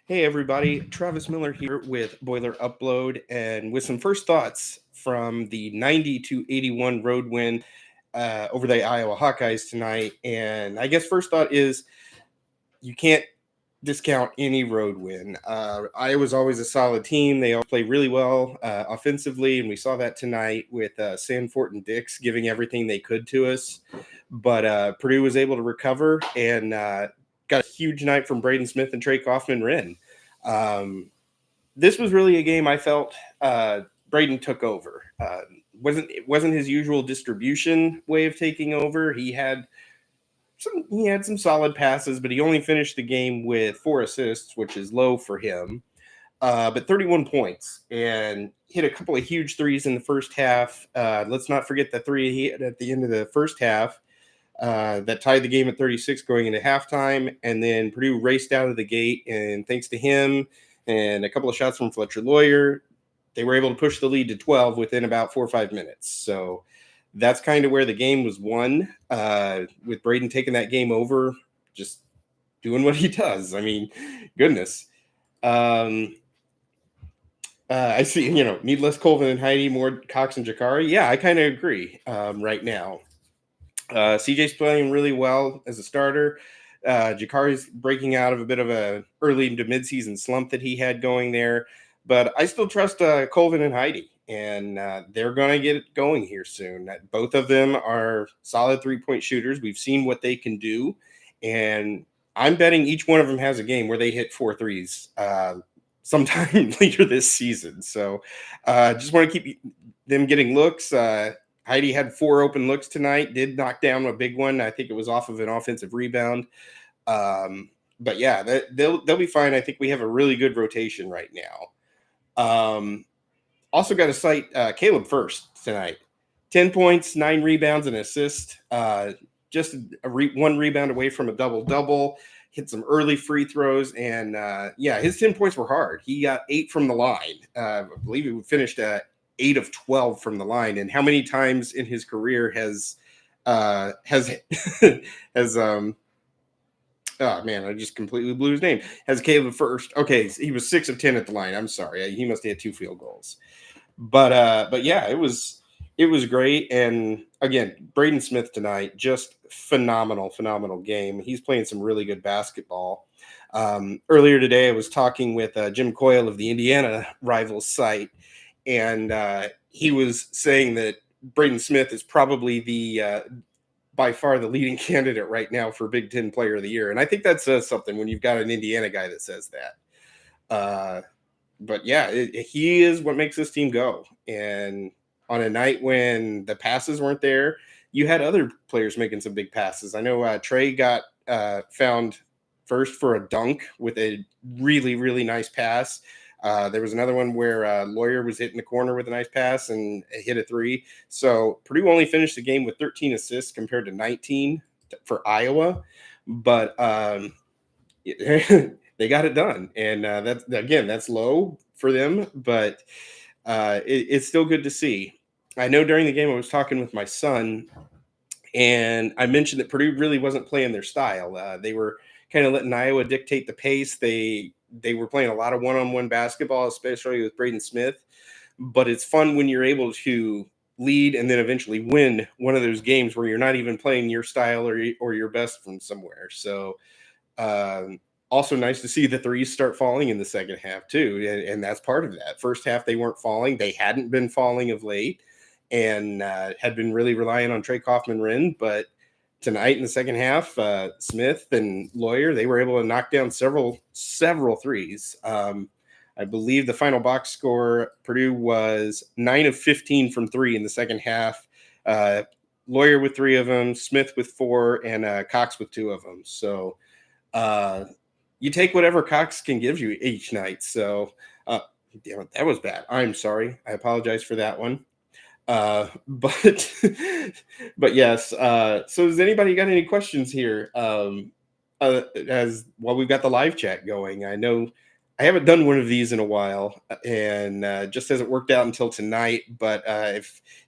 Hey everybody, Travis Miller here with Boiler Upload and with some first thoughts from the 90-81 road win over the Iowa Hawkeyes tonight. And I guess first thought is you can't discount any road win. Iowa's always a solid team. They all play really well offensively, and we saw that tonight with Sanford and Dix giving everything they could to us. But Purdue was able to recover and got a huge night from Braden Smith and Kaufman-Renn. This was really a game I felt Braden took over. It wasn't his usual distribution way of taking over. He had some solid passes, but he only finished the game with 4 assists, which is low for him. But 31 points and hit a couple of huge threes in the first half. Let's not forget the three he hit at the end of the first half that tied the game at 36 going into halftime. And then Purdue raced out of the gate, and thanks to him and a couple of shots from Fletcher Lawyer, they were able to push the lead to 12 within about 4 or 5 minutes. So that's kind of where the game was won, with Braden taking that game over, just doing what he does. I mean, goodness. I see, need less Colvin and Heidi, more Cox and Jakari. Yeah, I kind of agree right now. CJ's playing really well as a starter. Jakari's breaking out of a bit of a early to midseason slump that he had going there. But I still trust Colvin and Heidi, and they're going to get it going here soon. Both of them are solid three-point shooters. We've seen what they can do, and I'm betting each one of them has a game where they hit 4 threes sometime later this season. So just want to keep them getting looks. Heidi had 4 open looks tonight, did knock down a big one. I think it was off of an offensive rebound. But yeah, they'll be fine. I think we have a really good rotation right now. Also got to cite Caleb first tonight. 10 points, 9 rebounds, and assist. Just one rebound away from a double-double. Hit some early free throws, and his 10 points were hard. He got 8 from the line. I believe he finished at 8 of 12 from the line. And how many times in his career has oh man, I just completely blew his name. Has Caleb first? Okay, he was 6 of 10 at the line. I'm sorry, he must have had 2 field goals. But yeah, it was great. And again, Braden Smith tonight, just phenomenal game. He's playing some really good basketball. Earlier today, I was talking with Jim Coyle of the Indiana Rivals site, and he was saying that Braden Smith is probably the by far the leading candidate right now for Big Ten Player of the Year. And I think that says something when you've got an Indiana guy that says that. But yeah, he is what makes this team go. And on a night when the passes weren't there, you had other players making some big passes. I know Trey got found first for a dunk with a really, really nice pass. There was another one where Lawyer was hitting the corner with a nice pass and hit a 3. So Purdue only finished the game with 13 assists compared to 19 for Iowa. But they got it done. And that's low for them, but it's still good to see. I know during the game I was talking with my son, and I mentioned that Purdue really wasn't playing their style. They were kind of letting Iowa dictate the pace. They were playing a lot of one-on-one basketball, especially with Braden Smith. But it's fun when you're able to lead and then eventually win one of those games where you're not even playing your style or your best from somewhere. So also nice to see the threes start falling in the second half too. And that's part of that. First half, they weren't falling. They hadn't been falling of late, and had been really relying on Kaufman-Renn. But tonight in the second half, Smith and Lawyer, they were able to knock down several threes. I believe the final box score, Purdue was 9 of 15 from 3 in the second half. Lawyer with 3 of them, Smith with 4, and Cox with 2 of them. So you take whatever Cox can give you each night. So damn it, that was bad. I'm sorry. I apologize for that one. But yes. So does anybody got any questions here? As well, we've got the live chat going. I know I haven't done one of these in a while, and just hasn't worked out until tonight. But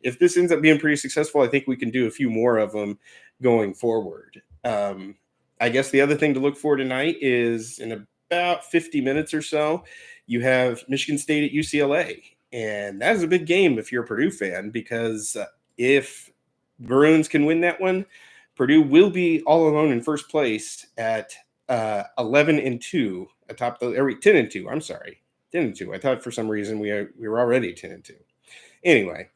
if this ends up being pretty successful, I think we can do a few more of them going forward. I guess the other thing to look for tonight is in about 50 minutes or so, you have Michigan State at UCLA. And that is a big game if you're a Purdue fan, because if Bruins can win that one, Purdue will be all alone in first place at 11-2 atop the 10-2. I'm sorry, 10-2. I thought for some reason we were already 10-2. Anyway,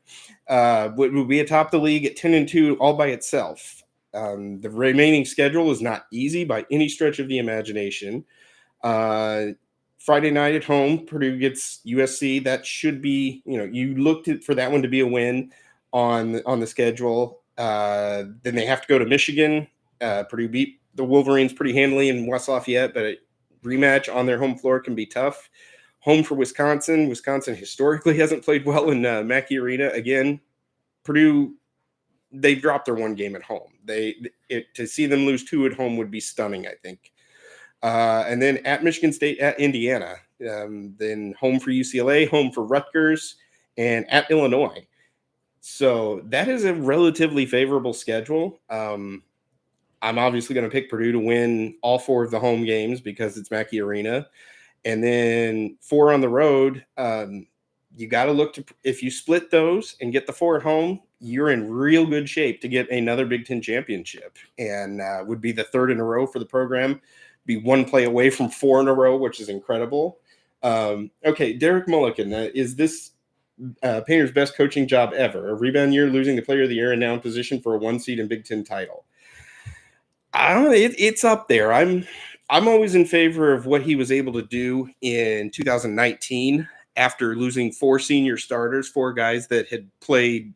would be atop the league at 10-2 all by itself. The remaining schedule is not easy by any stretch of the imagination. Friday night at home, Purdue gets USC. That should be, you looked for that one to be a win on the schedule. Then they have to go to Michigan. Purdue beat the Wolverines pretty handily in West Lafayette, but a rematch on their home floor can be tough. Home for Wisconsin. Wisconsin historically hasn't played well in Mackey Arena. Again, Purdue, they dropped their one game at home. To see them lose 2 at home would be stunning, I think. And then at Michigan State, at Indiana, then home for UCLA, home for Rutgers, and at Illinois. So that is a relatively favorable schedule. I'm obviously going to pick Purdue to win all 4 of the home games because it's Mackey Arena. And then 4 on the road. You got to look to, if you split those and get the 4 at home, you're in real good shape to get another Big Ten championship, and would be the 3rd in a row for the program. Be 1 play away from 4 in a row, which is incredible. Okay, Derek Mulligan, is this Painter's best coaching job ever? A rebound year, losing the Player of the Year, and now in position for a 1 seed and Big Ten title. I don't know. It's up there. I'm always in favor of what he was able to do in 2019 after losing 4 senior starters, 4 guys that had played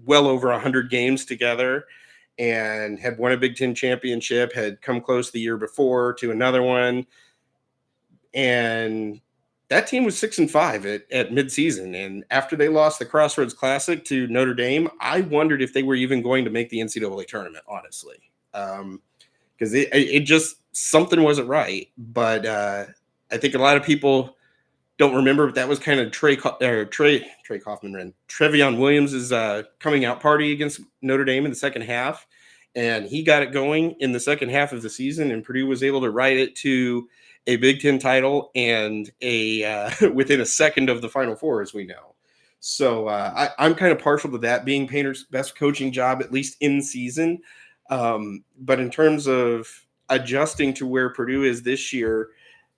well over 100 games together and had won a Big Ten championship, had come close the year before to another one. And that team was 6-5 at midseason. And after they lost the Crossroads Classic to Notre Dame, I wondered if they were even going to make the NCAA tournament, honestly. Because it just, something wasn't right. But I think a lot of people don't remember, but that was kind of Trey Kaufman-Renn. Trevion Williams' coming out party against Notre Dame in the second half. And he got it going in the second half of the season, and Purdue was able to ride it to a Big Ten title and within a second of the Final Four, as we know. So I'm kind of partial to that being Painter's best coaching job, at least in season. But in terms of adjusting to where Purdue is this year,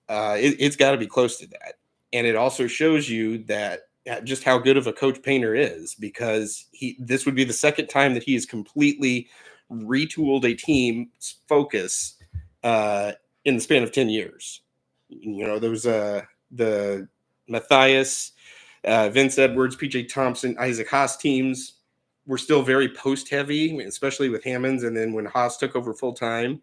it's got to be close to that. And it also shows you that just how good of a coach Painter is, because this would be the second time that he has completely retooled a team's focus in the span of 10 years. There was the Matthias, Vince Edwards, PJ Thompson, Isaac Haas teams were still very post-heavy, especially with Hammonds. And then when Haas took over full-time,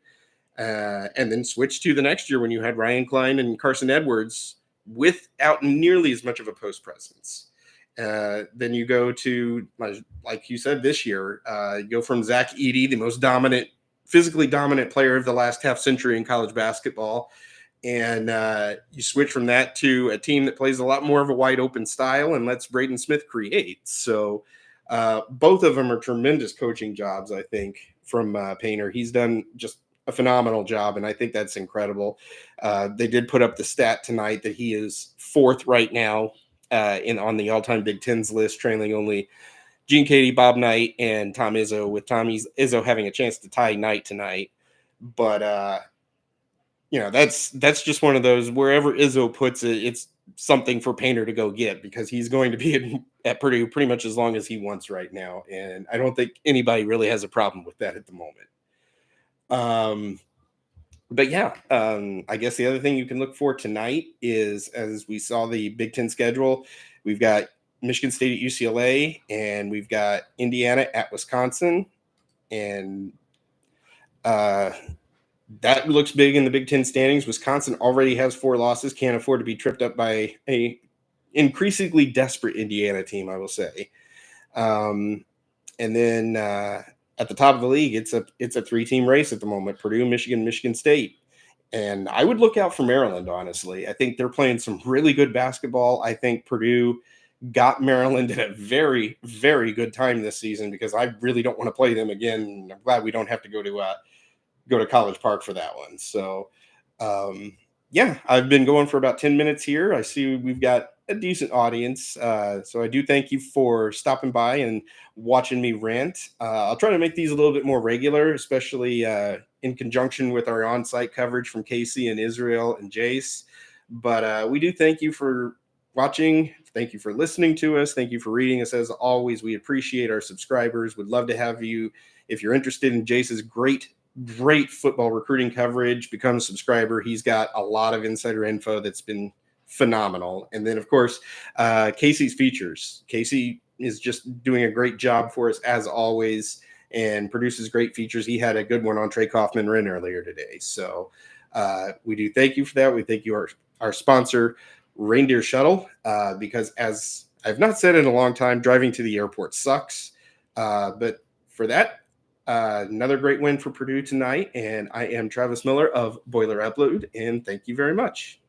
and then switched to the next year when you had Ryan Klein and Carson Edwards without nearly as much of a post presence. Then you go to, like you said, this year, you go from Zach Edey, the most physically dominant player of the last half century in college basketball, and you switch from that to a team that plays a lot more of a wide open style and lets Braden Smith create. So both of them are tremendous coaching jobs, I think, from Painter. He's done just a phenomenal job, and I think that's incredible. They did put up the stat tonight that he is 4th right now on the all-time Big Ten's list, trailing only Gene Cady, Bob Knight, and Tom Izzo, with Tom Izzo having a chance to tie Knight tonight. But that's just one of those, wherever Izzo puts it, it's something for Painter to go get, because he's going to be at Purdue pretty much as long as he wants right now, and I don't think anybody really has a problem with that at the moment. But yeah, I guess the other thing you can look for tonight is, as we saw the Big Ten schedule, we've got Michigan State at UCLA, and we've got Indiana at Wisconsin, and that looks big in the Big Ten standings. Wisconsin already has 4 losses, can't afford to be tripped up by a increasingly desperate Indiana team, I will say. And then at the top of the league, it's a 3-team race at the moment: Purdue, Michigan, Michigan State. And I would look out for Maryland, honestly. I think they're playing some really good basketball. I think Purdue got Maryland at a very, very good time this season, because I really don't want to play them again. I'm glad we don't have to go to College Park for that one. So Yeah, I've been going for about 10 minutes here. I see we've got a decent audience. So I do thank you for stopping by and watching me rant. I'll try to make these a little bit more regular, especially in conjunction with our on site coverage from Casey and Israel and Jace. But we do thank you for watching. Thank you for listening to us. Thank you for reading us. As always, we appreciate our subscribers. Would love to have you, if you're interested in Jace's great football recruiting coverage, become a subscriber. He's got a lot of insider info that's been phenomenal. And then, of course, Casey's features. Casey is just doing a great job for us as always and produces great features. He had a good one on Kaufman-Renn earlier today. So we do thank you for that. We thank you, our sponsor, Reindeer Shuttle, because as I've not said in a long time, driving to the airport sucks. But for that, another great win for Purdue tonight. And I am Travis Miller of Boiler Upload. And thank you very much.